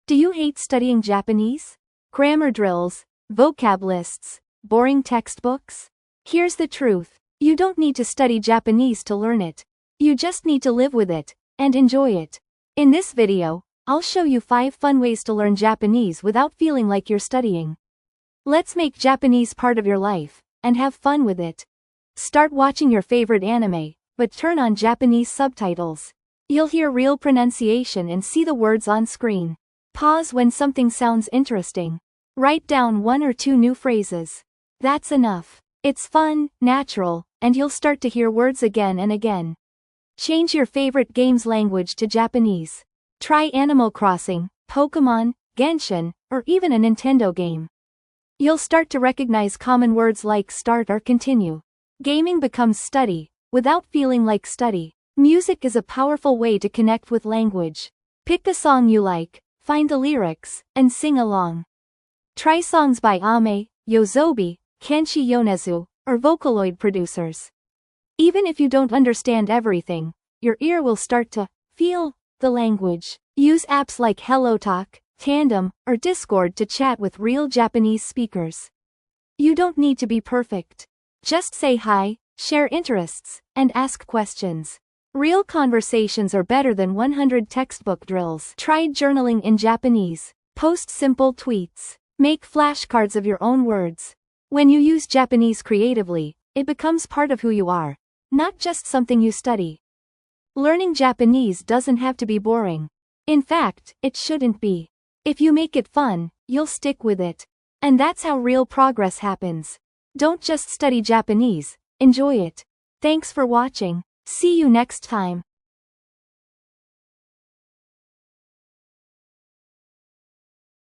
Do you hate studying Japanese? Grammar drills, vocab lists, boring textbooks? Here's the truth. You don't need to study Japanese to learn it. You just need to live with it and enjoy it. In this video, I'll show you 5 fun ways to learn Japanese without feeling like you're studying. Let's make Japanese part of your life and have fun with it. Start watching your favorite anime, but turn on Japanese subtitles. You'll hear real pronunciation and see the words on screen. Pause when something sounds interesting. Write down 1 or 2 new phrases. That's enough. It's fun, natural, and you'll start to hear words again and again. Change your favorite game's language to Japanese. Try Animal Crossing, Pokemon, Genshin, or even a Nintendo game. You'll start to recognize common words like start or continue. Gaming becomes study, without feeling like study. Music is a powerful way to connect with language. Pick a song you like, find the lyrics, and sing along. Try songs by Ame, Yoasobi, Kenshi Yonezu, or Vocaloid producers. Even if you don't understand everything, your ear will start to feel the language. Use apps like HelloTalk, Tandem, or Discord to chat with real Japanese speakers. You don't need to be perfect. Just say hi, share interests, and ask questions. Real conversations are better than 100 textbook drills. Try journaling in Japanese. Post simple tweets. Make flashcards of your own words. When you use Japanese creatively, it becomes part of who you are, not just something you study. Learning Japanese doesn't have to be boring. In fact, it shouldn't be. If you make it fun, you'll stick with it. And that's how real progress happens. Don't just study Japanese, enjoy it. Thanks for watching. See you next time.